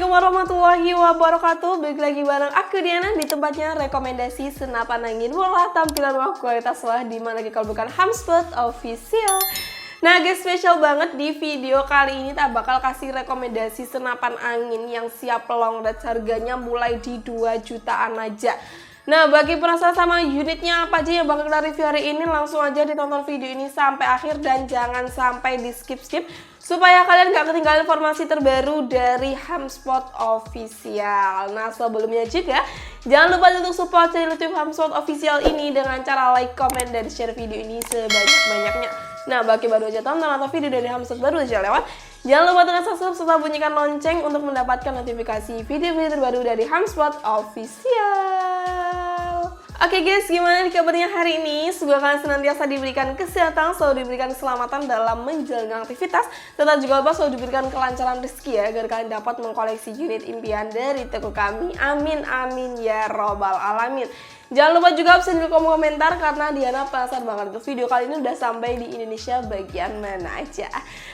Assalamualaikum warahmatullahi wabarakatuh. Balik lagi bareng aku Diana di tempatnya rekomendasi senapan angin murah tampilan wah kualitas wah di mana kalau bukan HAMSPOT Official. Nah guys, spesial banget di video kali ini tak bakal kasih rekomendasi senapan angin yang siap long range, harganya mulai di 2 jutaan aja. Nah, bagi penasaran sama unitnya apa aja yang bakal kita review hari ini, langsung aja ditonton video ini sampai akhir dan jangan sampai di skip-skip supaya kalian gak ketinggalan informasi terbaru dari HAMSPOT Official. Nah, sebelumnya juga jangan lupa untuk support channel YouTube HAMSPOT Official ini dengan cara like, comment, dan share video ini sebanyak-banyaknya. Nah, bagi baru aja tonton atau video dari HAMSPOT baru aja lewat, jangan lupa tekan subscribe serta bunyikan lonceng untuk mendapatkan notifikasi video-video terbaru dari HAMSPOT Official. Oke guys, gimana nih kabarnya hari ini? Semoga kalian senantiasa diberikan kesehatan, selalu diberikan keselamatan dalam menjalankan aktivitas, serta juga selalu diberikan kelancaran rezeki ya, agar kalian dapat mengkoleksi unit impian dari toko kami. Amin amin ya robbal alamin. Jangan lupa juga absen di kolom komentar karena Diana penasaran banget tuh video kali ini udah sampai di Indonesia bagian mana aja.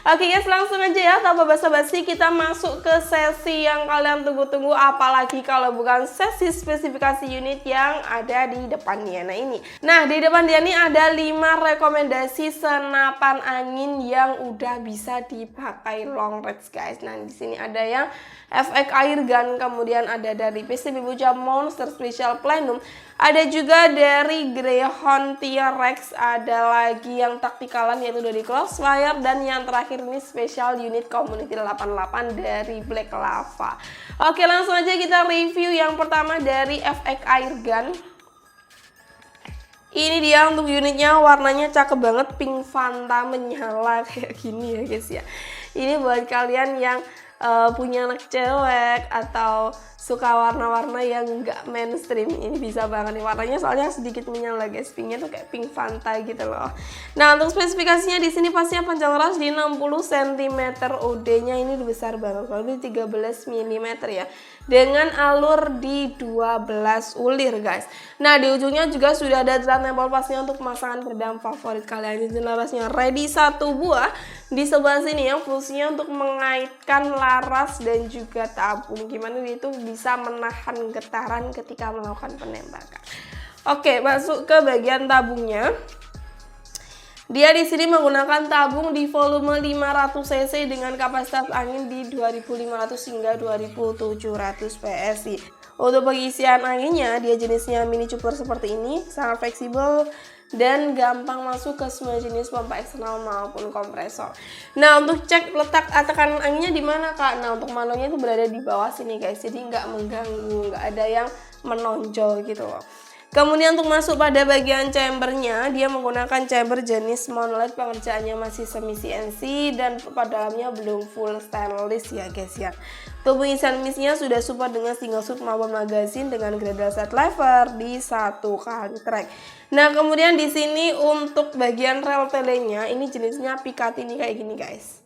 Oke guys, langsung aja ya, tanpa basa-basi kita masuk ke sesi yang kalian tunggu-tunggu, apalagi kalau bukan sesi spesifikasi unit yang ada di depan Diana ini. Nah, di depan Diana ini ada 5 rekomendasi senapan angin yang udah bisa dipakai long range guys. Nah, di sini ada yang FX Airgun, kemudian ada dari PCB Buja Monster Special Plenum, ada juga dari Greyhound T-Rex, ada lagi yang taktikalan yaitu dari Crossfire, dan yang terakhir ini special unit Community 88 dari Black Lava. Oke, langsung aja kita review yang pertama dari FX Airgun. Ini dia untuk unitnya, warnanya cakep banget, pink Fanta menyala kayak gini ya guys ya. Ini buat kalian yang punya anak cewek atau suka warna-warna yang nggak mainstream, ini bisa banget nih warnanya, soalnya sedikit menyala guys, pinknya tuh kayak pink Fanta gitu loh. Nah, untuk spesifikasinya di sini pastinya panjang ras di 60 cm, OD-nya ini besar banget, kalau di 13 mm ya, dengan alur di 12 ulir guys. Nah, di ujungnya juga sudah ada zat nempel pasnya untuk pemasangan peredam favorit kalian. Ini larasnya ready 1 buah. Di sebelah sini yang fungsinya untuk mengaitkan laras dan juga tabung, gimana dia itu bisa menahan getaran ketika melakukan penembakan. Oke, masuk ke bagian tabungnya. Dia di sini menggunakan tabung di volume 500 cc dengan kapasitas angin di 2500 hingga 2700 PSI. Untuk pengisian anginnya, dia jenisnya mini chopper seperti ini, sangat fleksibel dan gampang masuk ke semua jenis pompa eksternal maupun kompresor. Nah, untuk cek letak tekanan anginnya di mana kak? Nah, untuk manualnya itu berada di bawah sini guys, jadi nggak mengganggu, nggak ada yang menonjol gitu loh. Kemudian untuk masuk pada bagian chambernya, dia menggunakan chamber jenis monolith, pengerjaannya masih semi CNC dan pada dalamnya belum full stainless ya guys ya. Untuk pengisian misnya sudah support dengan single shoot maupun magazine dengan gradal set lever di 1 kali track. Nah, kemudian di sini untuk bagian rel telenya ini jenisnya Picatinny kayak gini guys,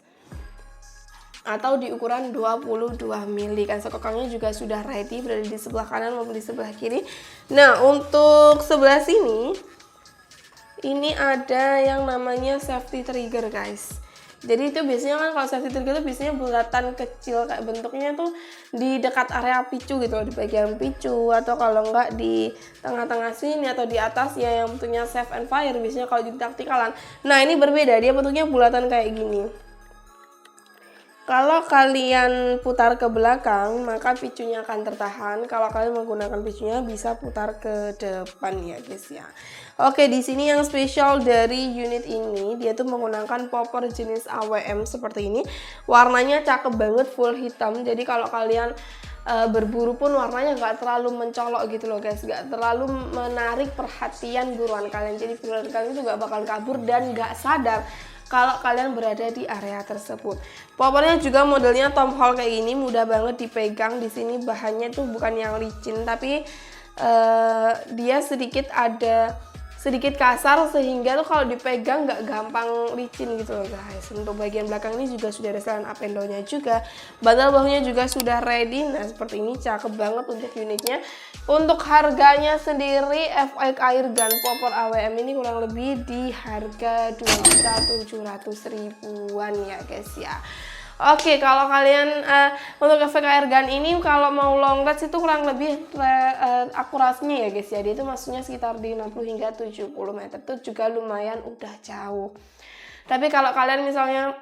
atau di ukuran 22 mili kan. Sekokangnya juga sudah ready, berada di sebelah kanan maupun di sebelah kiri. Nah, untuk sebelah sini ini ada yang namanya safety trigger guys. Jadi itu biasanya kan kalau safety trigger itu biasanya bulatan kecil kayak bentuknya tuh di dekat area picu gitu loh, di bagian picu, atau kalau enggak di tengah-tengah sini atau di atas ya, yang bentuknya safe and fire biasanya kalau di taktikalan. Nah, ini berbeda, dia bentuknya bulatan kayak gini. Kalau kalian putar ke belakang, maka picunya akan tertahan. Kalau kalian menggunakan picunya bisa putar ke depan ya guys ya. Oke, di sini yang spesial dari unit ini, dia tuh menggunakan popper jenis AWM seperti ini. Warnanya cakep banget, full hitam. Jadi kalau kalian berburu pun warnanya nggak terlalu mencolok gitu loh guys, nggak terlalu menarik perhatian buruan kalian. Jadi buruan kalian itu nggak bakal kabur dan nggak sadar kalau kalian berada di area tersebut. Poppernya juga modelnya Tomahawk kayak gini, mudah banget dipegang. Di sini bahannya tuh bukan yang licin, tapi dia sedikit kasar sehingga tuh kalau dipegang nggak gampang licin gitu loh guys. Untuk bagian belakang ini juga sudah ada setelan up-and-down-nya juga. Bantal bahunya juga sudah ready. Nah, seperti ini cakep banget untuk unitnya. Untuk harganya sendiri FX Airgun Popper AWM ini kurang lebih di harga 2.700.000-an ya guys ya. Oke, kalau kalian untuk efek airgun ini kalau mau long range itu kurang lebih akurasinya ya guys ya. Dia itu maksudnya sekitar di 60 hingga 70 meter itu juga lumayan udah jauh. Tapi kalau kalian misalnya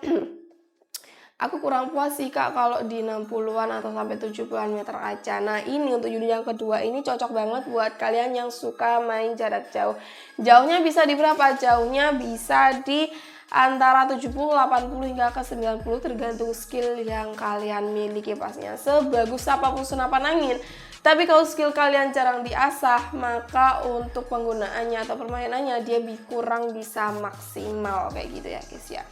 aku kurang puas sih kak kalau di 60-an atau sampai 70-an meter aja. Nah ini untuk unit yang kedua ini cocok banget buat kalian yang suka main jarak jauh. Jauhnya bisa di berapa? Jauhnya bisa di antara 70, 80 hingga ke 90 tergantung skill yang kalian miliki pastinya. Sebagus apapun senapan angin, tapi kalau skill kalian jarang diasah, maka untuk penggunaannya atau permainannya dia kurang bisa maksimal kayak gitu ya guys ya.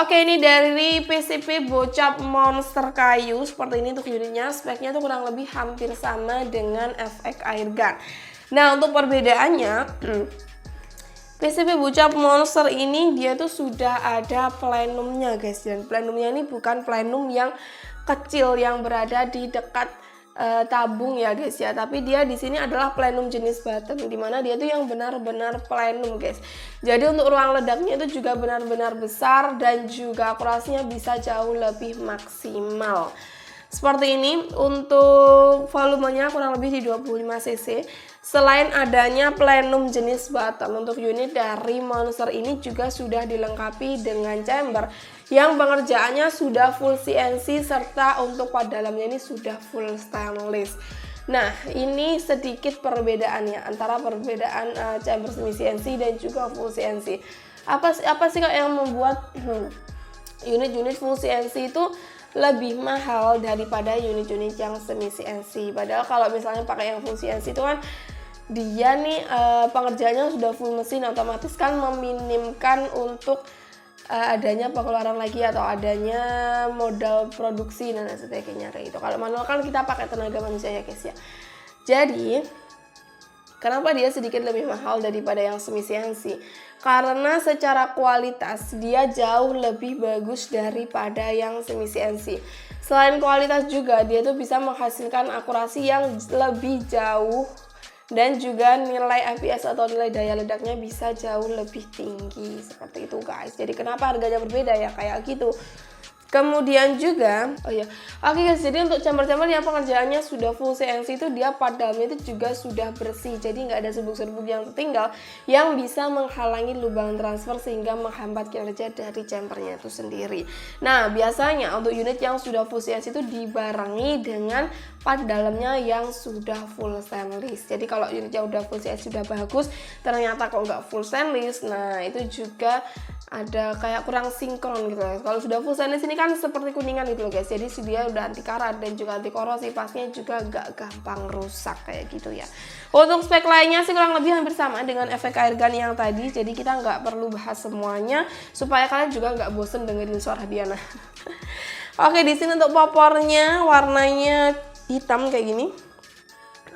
Oke, ini dari PCP Bocap Monster Kayu. Seperti ini untuk unitnya, speknya tuh kurang lebih hampir sama dengan FX Airgun. Nah, untuk perbedaannya, PCP Bocap Monster ini dia tuh sudah ada plenumnya guys. Dan plenumnya ini bukan plenum yang kecil yang berada di dekat tabung ya guys ya, tapi dia di sini adalah plenum jenis bottom, dimana dia tuh yang benar-benar plenum guys. Jadi untuk ruang ledaknya itu juga benar-benar besar dan juga akurasinya bisa jauh lebih maksimal. Seperti ini untuk volumenya kurang lebih di 25 cc. Selain adanya plenum jenis bottom, untuk unit dari Monster ini juga sudah dilengkapi dengan chamber yang pengerjaannya sudah full CNC serta untuk pada dalamnya ini sudah full stainless. Nah, ini sedikit perbedaannya antara perbedaan chamber semi CNC dan juga full CNC. Apa sih kak yang membuat unit-unit full CNC itu lebih mahal daripada unit-unit yang semi CNC? Padahal kalau misalnya pakai yang full CNC itu kan dia nih pengerjaannya sudah full mesin, otomatis kan meminimkan untuk adanya pengeluaran lagi atau adanya modal produksi dan sebagainya kayak gitu. Kalau manual kan kita pakai tenaga manusia ya guys ya. Jadi kenapa dia sedikit lebih mahal daripada yang semi CNC? Karena secara kualitas dia jauh lebih bagus daripada yang semi CNC. Selain kualitas juga dia tuh bisa menghasilkan akurasi yang lebih jauh dan juga nilai FPS atau nilai daya ledaknya bisa jauh lebih tinggi seperti itu guys. Jadi kenapa harganya berbeda ya kayak gitu. Kemudian juga, oke guys, jadi untuk chamber-chamber yang pengerjaannya sudah full CNC itu dia padamnya itu juga sudah bersih, jadi nggak ada serbuk-serbuk yang tertinggal yang bisa menghalangi lubang transfer sehingga menghambat kinerja dari chambernya itu sendiri. Nah biasanya untuk unit yang sudah full CNC itu dibarengi dengan pad dalamnya yang sudah full stainless. Jadi kalau unitnya udah full CNC sudah bagus, ternyata kok nggak full stainless, nah itu juga ada kayak kurang sinkron gitu. Kalau sudah full stainless ini kan seperti kuningan gitu loh guys, jadi dia udah anti karat dan juga anti korosi, pastinya juga gak gampang rusak kayak gitu ya. Untuk spek lainnya sih kurang lebih hampir sama dengan efek airgun yang tadi, jadi kita nggak perlu bahas semuanya supaya kalian juga nggak bosen dengerin suara Diana. Oke, di sini untuk popornya warnanya hitam kayak gini,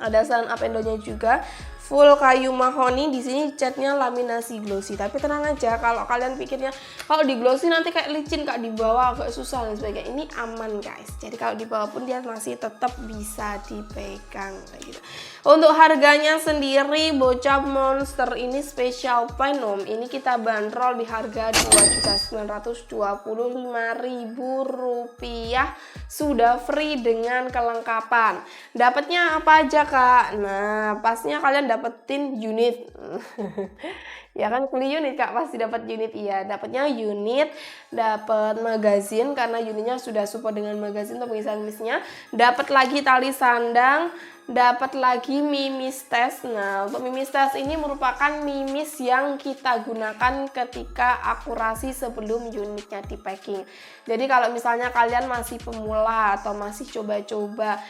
ada stand up endonya juga full kayu mahoni. Di sini catnya laminasi glossy, tapi tenang aja kalau kalian pikirnya kalau di glossy nanti kayak licin kak di bawah agak susah dan sebagainya, ini aman guys. Jadi kalau di bawah pun dia masih tetap bisa dipegang kayak gitu. Untuk harganya sendiri Bocap Monster ini special plenum ini kita bandrol di harga Rp2.925.000 sudah free dengan kelengkapan. Dapatnya apa aja kak? Nah pastinya kalian dapetin unit. Ya kan beli unit kak pasti dapat unit. Iya, dapatnya unit, dapat magazin karena unitnya sudah support dengan magazin untuk pengisian misnya. Dapat lagi tali sandang, dapat lagi mimis tes. Nah, untuk mimis tes ini merupakan mimis yang kita gunakan ketika akurasi sebelum unitnya di packing. Jadi kalau misalnya kalian masih pemula atau masih coba-coba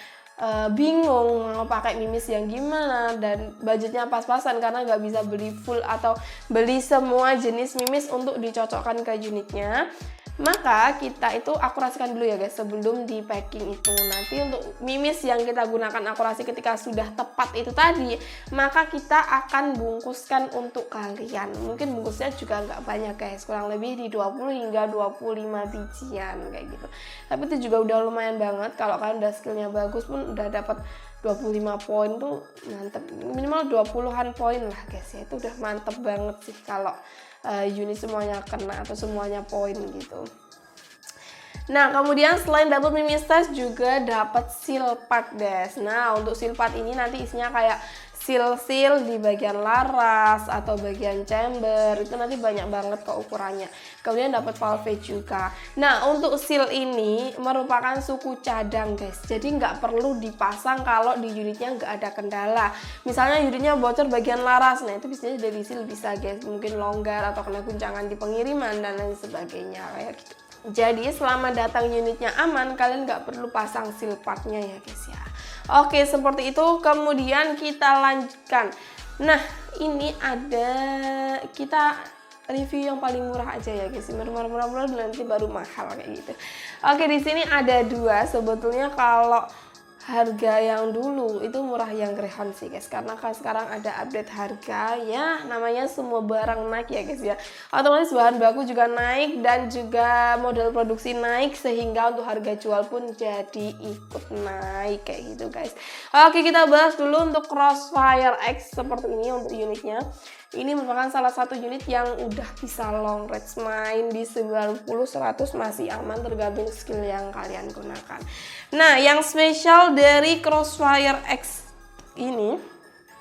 bingung mau pakai mimis yang gimana dan budgetnya pas-pasan karena nggak bisa beli full atau beli semua jenis mimis untuk dicocokkan ke unitnya, maka kita itu akurasikan dulu ya guys sebelum di packing itu. Nanti untuk mimis yang kita gunakan akurasi ketika sudah tepat itu tadi, maka kita akan bungkuskan untuk kalian. Mungkin bungkusnya juga nggak banyak guys, kurang lebih di 20 hingga 25 bijian kayak gitu. Tapi itu juga udah lumayan banget. Kalau kalian udah skillnya bagus pun udah dapat 25 poin tuh mantep, minimal 20-an poin lah guys ya. Itu udah mantep banget sih kalau unit semuanya kena atau semuanya poin gitu. Nah, kemudian selain dapat mini stage juga dapat seal part guys. Nah, untuk seal part ini nanti isinya kayak seal-seal di bagian laras atau bagian chamber, itu nanti banyak banget kok ukurannya. Kemudian dapat valve juga. Nah, untuk seal ini merupakan suku cadang guys, jadi nggak perlu dipasang kalau di unitnya nggak ada kendala. Misalnya unitnya bocor bagian laras, nah itu biasanya dari seal bisa guys, mungkin longgar atau kena guncangan di pengiriman dan lain sebagainya kayak gitu. Jadi selama datang unitnya aman, kalian nggak perlu pasang seal partnya ya guys ya. Oke, seperti itu. Kemudian kita lanjutkan. Nah, ini ada kita review yang paling murah aja ya guys. Murah-murah nanti baru mahal kayak gitu. Oke, di sini ada dua. Sebetulnya kalau harga yang dulu itu murah yang Greyhound sih guys, karena kan sekarang ada update harga ya, namanya semua barang naik ya guys ya, otomatis bahan baku juga naik dan juga model produksi naik, sehingga untuk harga jual pun jadi ikut naik kayak gitu guys. Oke, kita bahas dulu untuk Crossfire X seperti ini untuk unitnya. Ini merupakan salah satu unit yang udah bisa long range, main di 90-100 masih aman tergantung skill yang kalian gunakan. Nah, yang spesial dari Crossfire X ini,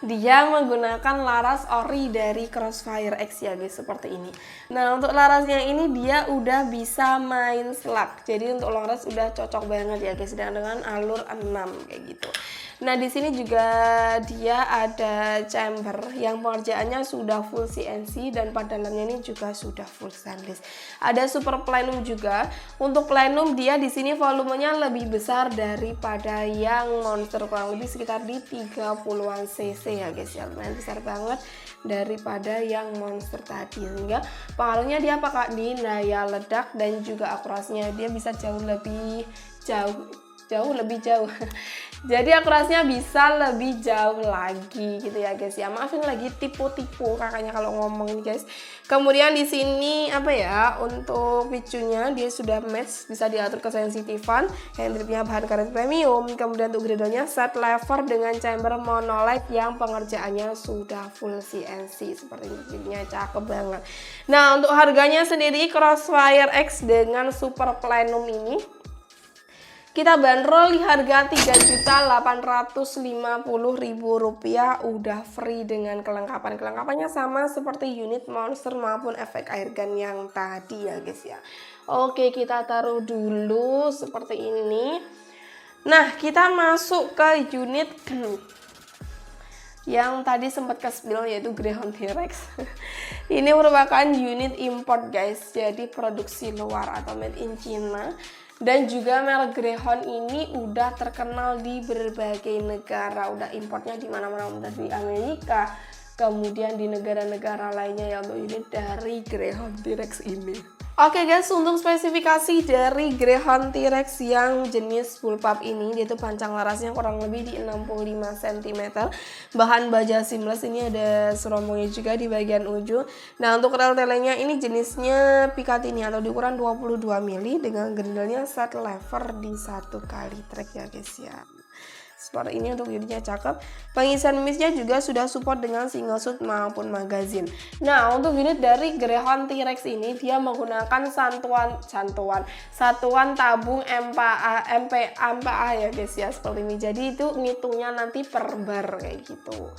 dia menggunakan laras ori dari Crossfire X ya guys, seperti ini. Nah, untuk larasnya ini dia udah bisa main slug, jadi untuk long range udah cocok banget ya guys, dengan alur 6 kayak gitu. Nah, di sini juga dia ada chamber yang pengerjaannya sudah full CNC dan pada dalamnya ini juga sudah full stainless. Ada super plenum juga. Untuk plenum dia di sini volumenya lebih besar daripada yang monster, kurang lebih sekitar di 30-an cc ya guys ya. Lumayan besar banget daripada yang monster tadi, sehingga pengaruhnya dia pakai di daya ledak dan juga akurasinya dia bisa jauh lebih jauh. Jadi akurasinya bisa lebih jauh lagi gitu ya guys ya. Maafin lagi tipu-tipu kakaknya kalau ngomong guys. Kemudian di sini apa ya, untuk picunya dia sudah match, bisa diatur kesensitifan, handgripnya bahan karet premium. Kemudian untuk griddle-nya set lever dengan chamber monolith yang pengerjaannya sudah full CNC seperti ini, jadinya cakep banget. Nah, untuk harganya sendiri Crossfire X dengan super plenum ini kita bandrol di harga Rp3.850.000, udah free dengan kelengkapannya sama seperti unit monster maupun efek airgun yang tadi ya guys ya. Oke, kita taruh dulu seperti ini. Nah, kita masuk ke unit yang tadi sempat ke-spill, yaitu Greyhound T-Rex. Ini merupakan unit import guys, jadi produksi luar atau made in China. Dan juga merek Greyhound ini udah terkenal di berbagai negara, udah importnya di mana-mana, udah di Amerika, kemudian di negara-negara lainnya ya untuk unit dari Greyhound T-Rex ini. Oke guys, untuk spesifikasi dari Greyhound T-Rex yang jenis bullpup ini, dia tuh pancang larasnya kurang lebih di 65 cm. Bahan baja seamless, ini ada serombongnya juga di bagian ujung. Nah, untuk rel telenya ini jenisnya Picatinny atau di ukuran 22 mili dengan griddle-nya set lever di 1 kali track ya guys ya. Seperti ini untuk unitnya cakep. Pengisian misnya juga sudah support dengan single shot maupun magazine. Nah, untuk unit dari Greyhound T-Rex ini dia menggunakan satuan tabung MPa ya guys ya, seperti ini. Jadi itu ngitungnya nanti per bar kayak gitu.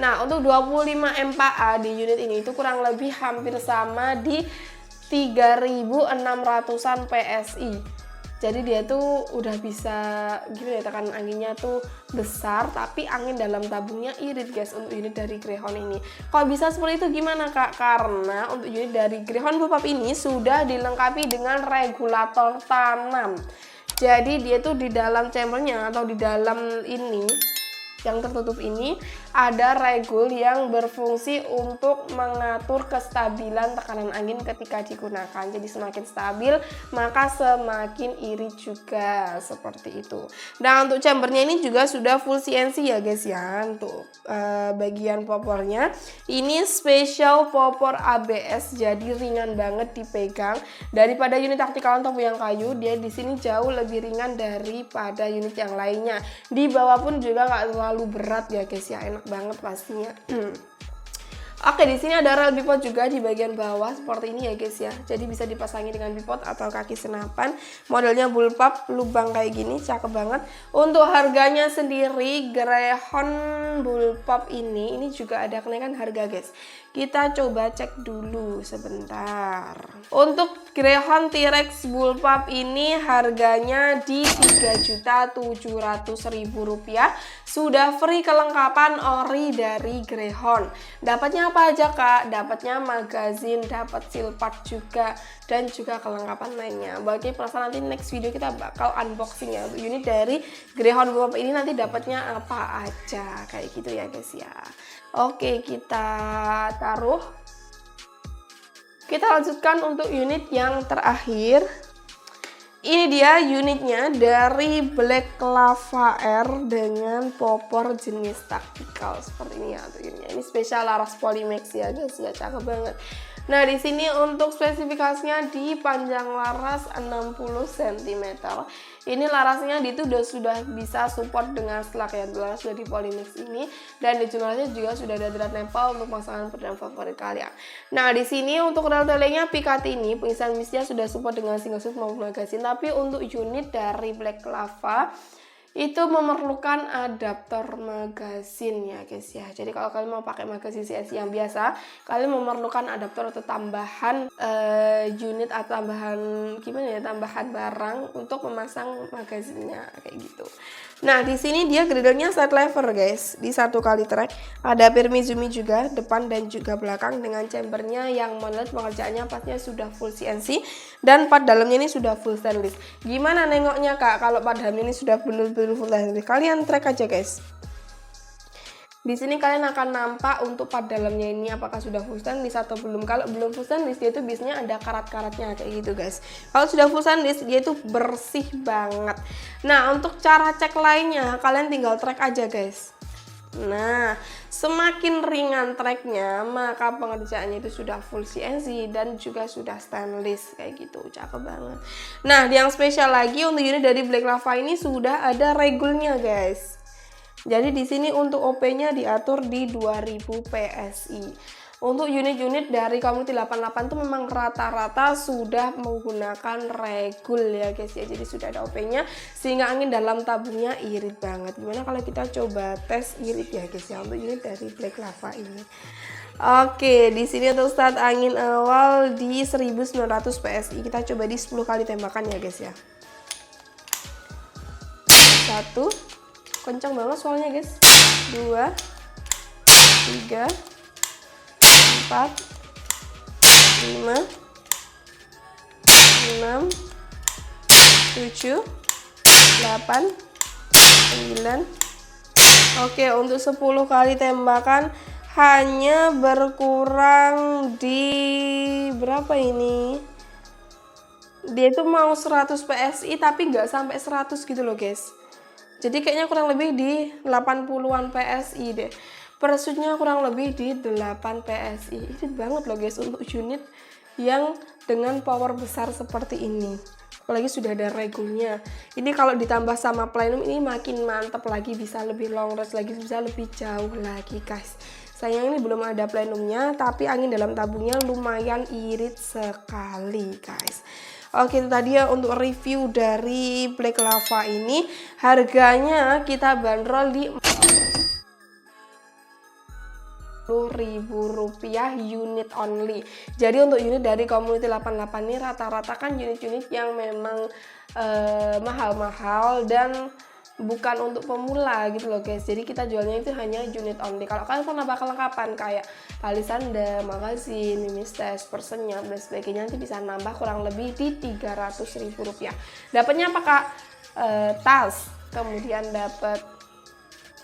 Nah, untuk 25 MPa di unit ini itu kurang lebih hampir sama di 3.600-an PSI. Jadi dia tuh udah bisa gitu ya, tekanan anginnya tuh besar tapi angin dalam tabungnya irit guys untuk unit dari Greyhound ini. Kalau bisa seperti itu gimana kak? Karena untuk unit dari Greyhound bullpup ini sudah dilengkapi dengan regulator tanam. Jadi dia tuh di dalam chambernya atau di dalam ini yang tertutup ini ada regul yang berfungsi untuk mengatur kestabilan tekanan angin ketika digunakan. Jadi semakin stabil maka semakin irit juga, seperti itu. Nah, untuk chambernya ini juga sudah full CNC ya guys ya. Untuk bagian popornya ini special popor ABS, jadi ringan banget dipegang daripada unit tactical untuk yang kayu. Dia di sini jauh lebih ringan daripada unit yang lainnya. Di bawah pun juga nggak terlalu berat ya guys ya, enak banget pastinya. Oke, di sini ada rel bipod juga di bagian bawah seperti ini ya guys ya. Jadi bisa dipasangi dengan bipod atau kaki senapan. Modelnya bullpup, lubang kayak gini, cakep banget. Untuk harganya sendiri, Greyhound bullpup ini juga ada kenaikan harga guys. Kita coba cek dulu sebentar. Untuk Greyhound T-Rex bullpup ini harganya di Rp3.700.000. Sudah free kelengkapan ori dari Greyhound. Dapatnya apa aja kak? Dapatnya magazin, dapat seal part juga, dan juga kelengkapan lainnya. Bagi penasaran, nanti next video kita bakal unboxing ya untuk unit dari Greyhound bullpup ini, nanti dapatnya apa aja kayak gitu ya guys ya. Oke, kita taruh. Kita lanjutkan untuk unit yang terakhir. Ini dia unitnya dari Black Lava Air dengan popor jenis taktikal seperti ini ya untuk unitnya. Ini spesial laras Polymax ya guys ya, cakep banget. Nah, di sini untuk spesifikasinya di panjang laras 60 cm. Ini larasnya itu sudah bisa support dengan slug ya, laras sudah di Polymax ini, dan di jurnalnya juga sudah ada drat nempel untuk pasangan pedang favorit kalian. Nah, di sini untuk rel telenya Picat ini pengisian misnya sudah support dengan single shot maupun magazine, tapi untuk unit dari Black Lava itu memerlukan adaptor magazin ya guys ya. Jadi kalau kalian mau pakai magazin CNC yang biasa, kalian memerlukan adaptor atau tambahan unit atau tambahan barang untuk memasang magazinnya kayak gitu. Nah, di sini dia gridernya side lever guys, di 1 kali track. Ada Pirmizumi juga depan dan juga belakang dengan chambernya yang model pengerjaannya pastinya sudah full CNC, dan part dalamnya ini sudah full stainless. Gimana nengoknya kak kalau part dalamnya ini sudah benar-benar full stainless? Kalian track aja guys. Di sini kalian akan nampak untuk part dalamnya ini apakah sudah full stainless atau belum. Kalau belum full stainless, dia itu biasanya ada karat-karatnya kayak gitu guys. Kalau sudah full stainless, dia itu bersih banget. Nah, untuk cara cek lainnya kalian tinggal track aja guys. Nah, semakin ringan tracknya, maka pengerjaannya itu sudah full CNC dan juga sudah stainless kayak gitu, cakep banget. Nah, yang spesial lagi untuk unit dari Black Lava ini sudah ada regulnya guys. Jadi di sini untuk OP-nya diatur di 2000 PSI. Untuk unit-unit dari Community 88 itu memang rata-rata sudah menggunakan regul ya guys ya. Jadi sudah ada OP-nya sehingga angin dalam tabungnya irit banget. Gimana kalau kita coba tes irit ya guys ya untuk unit dari Black Lava ini. Oke, di sini untuk start angin awal di 1900 PSI. Kita coba di 10 kali tembakan ya guys ya. 1, kencang banget suaranya guys. 2, 3, 4, 5, 6, 7, 8, 9. Oke, untuk 10 kali tembakan hanya berkurang di berapa ini? Dia itu mau 100 PSI tapi nggak sampai 100 gitu loh guys. Jadi kayaknya kurang lebih di 80-an PSI deh. Pursuitnya kurang lebih di 8 PSI. Irit banget loh guys untuk unit yang dengan power besar seperti ini. Apalagi sudah ada regulnya. Ini kalau ditambah sama plenum ini makin mantap lagi, bisa lebih long range lagi, bisa lebih jauh lagi guys. Sayang ini belum ada plenumnya, tapi angin dalam tabungnya lumayan irit sekali guys. Oke, itu tadi ya untuk review dari Black Lava ini. Harganya kita bandrol di Rp10.000 unit only. Jadi untuk unit dari Community 88 ini rata-rata kan unit-unit yang memang mahal-mahal dan bukan untuk pemula gitu loh guys. Jadi kita jualnya itu hanya unit only. Kalau kalian mau nambah kelengkapan kayak tali sanda, magazin, mimis tes, persenyap dan sebagainya, nanti bisa nambah kurang lebih di Rp300.000. Dapatnya apa kak? Tas, kemudian dapat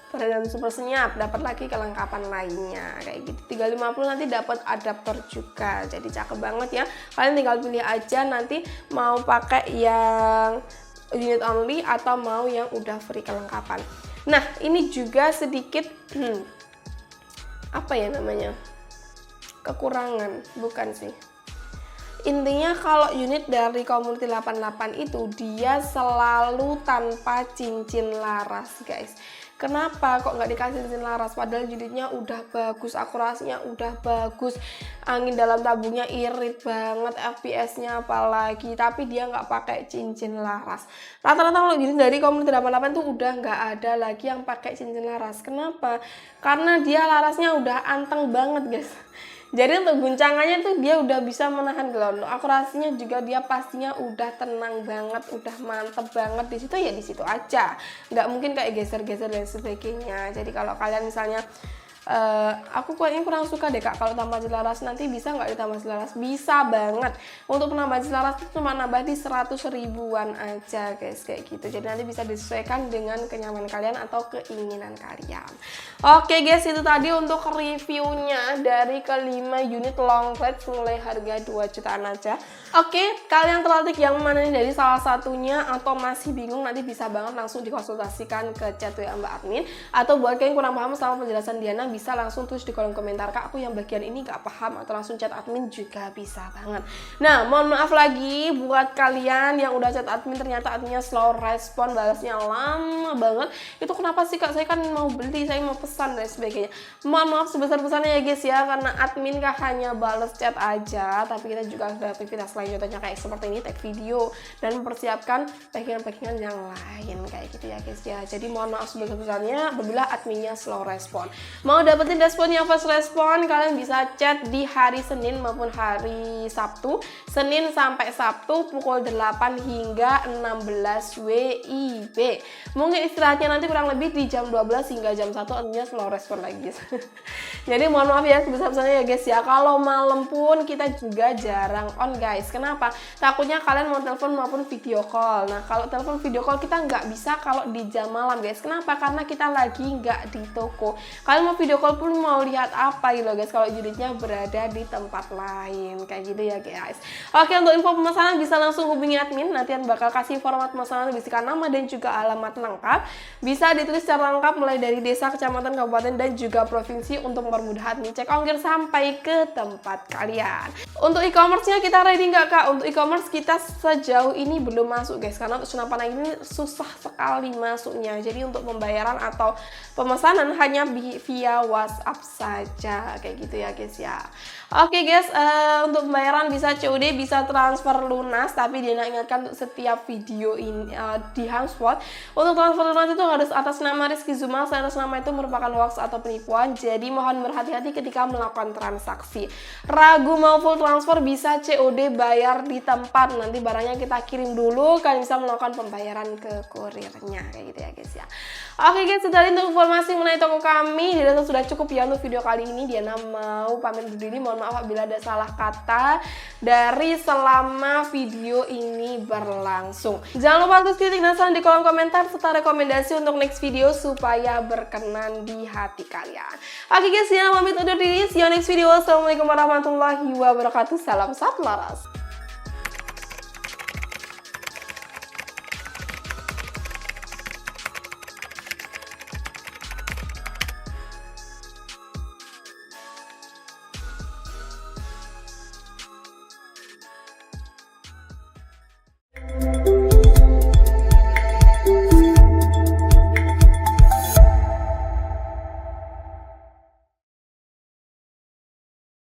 peredam super senyap, dapat lagi kelengkapan lainnya kayak gitu. 350 nanti dapat adaptor juga. Jadi cakep banget ya. Kalian tinggal pilih aja nanti mau pakai yang unit only atau mau yang udah free kelengkapan. Nah, ini juga sedikit apa ya namanya? Kekurangan, bukan sih. Intinya kalau unit dari Community 88 itu dia selalu tanpa cincin laras guys. Kenapa kok nggak dikasih cincin laras? Padahal unitnya udah bagus, akurasinya udah bagus, angin dalam tabungnya irit banget, FPS-nya apalagi, tapi dia nggak pakai cincin laras. Rata-rata kalau unit dari Community 88 tuh udah nggak ada lagi yang pakai cincin laras. Kenapa? Karena dia larasnya udah anteng banget guys. Jadi untuk guncangannya tuh dia udah bisa menahan ground. Akurasinya juga dia pastinya udah tenang banget, udah mantep banget di situ ya di situ aja. Nggak mungkin kayak geser-geser dan sebagainya. Jadi kalau kalian misalnya aku kayaknya kurang suka deh kak kalau tambah laras, nanti bisa nggak ditambah laras? Bisa banget. Untuk penambahan laras itu cuma nambah di 100 ribuan aja guys, kayak gitu. Jadi nanti bisa disesuaikan dengan kenyamanan kalian atau keinginan kalian. Oke guys, itu tadi untuk reviewnya dari kelima unit long range mulai harga 2 jutaan aja. Oke, kalian tertarik yang mana nih dari salah satunya atau masih bingung, nanti bisa banget langsung dikonsultasikan ke chat WA Mbak Admin. Atau buat kalian kurang paham sama penjelasan Diana, bisa langsung tulis di kolom komentar, kak aku yang bagian ini gak paham, atau langsung chat admin juga bisa banget. Nah, mohon maaf lagi buat kalian yang udah chat admin ternyata adminnya slow respon, balasnya lama banget. Itu kenapa sih kak? Saya kan mau beli, saya mau pesan dan sebagainya. Mohon maaf sebesar-besarnya ya guys ya, karena admin kak hanya balas chat aja, tapi kita juga ada aktivitas lain contohnya kayak seperti ini, tag video dan mempersiapkan packingan-packingan yang lain kayak gitu ya guys ya. Jadi mohon maaf sebesar-besarnya apabila adminnya slow respon. Mau dapetin respon yang fast respon, kalian bisa chat di hari Senin maupun hari Sabtu. Senin sampai Sabtu pukul 8 hingga 16 WIB. Mungkin istirahatnya nanti kurang lebih di jam 12 hingga jam 1, artinya slow respon lagi. Jadi mohon maaf ya sebesar-besarnya ya guys ya. Kalau malam pun kita juga jarang on guys. Kenapa? Takutnya kalian mau telepon maupun video call. Nah kalau telepon video call kita nggak bisa kalau di jam malam guys. Kenapa? Karena kita lagi nggak di toko. Kalian mau video call pun mau lihat apa gitu guys kalau unitnya berada di tempat lain kayak gitu ya guys. Oke, untuk info pemesanan bisa langsung hubungi admin, nanti bakal kasih format pemesanan, berisikan nama dan juga alamat lengkap. Bisa ditulis secara lengkap mulai dari desa, kecamatan, kabupaten dan juga provinsi untuk mempermudah admin cek ongkir sampai ke tempat kalian. Untuk e-commerce-nya kita ready nggak kak? Untuk e-commerce kita sejauh ini belum masuk guys, karena untuk Sunapan ini susah sekali masuknya. Jadi untuk pembayaran atau pemesanan hanya via WhatsApp saja kayak gitu ya guys ya. Oke guys, untuk pembayaran bisa COD, bisa transfer lunas, tapi Diana ingatkan untuk setiap video ini di HubSpot untuk transfer lunas itu harus atas nama Rizky Zuma. Atas nama itu merupakan hoax atau penipuan, jadi mohon berhati-hati ketika melakukan transaksi. Ragu mau full transfer bisa COD, bayar di tempat, nanti barangnya kita kirim dulu, kalian bisa melakukan pembayaran ke kurirnya kayak gitu ya guys ya. Oke guys, itu tadi untuk informasi mengenai toko kami. Diana sudah cukup ya untuk video kali ini. Diana mau pamit undur diri, mohon maaf apabila ada salah kata dari selama video ini berlangsung. Jangan lupa tulis titik dan salam di kolom komentar serta rekomendasi untuk next video supaya berkenan di hati kalian. Oke guys, Diana pamit undur diri. See you next video. Assalamualaikum warahmatullahi wabarakatuh. Salam satu laras.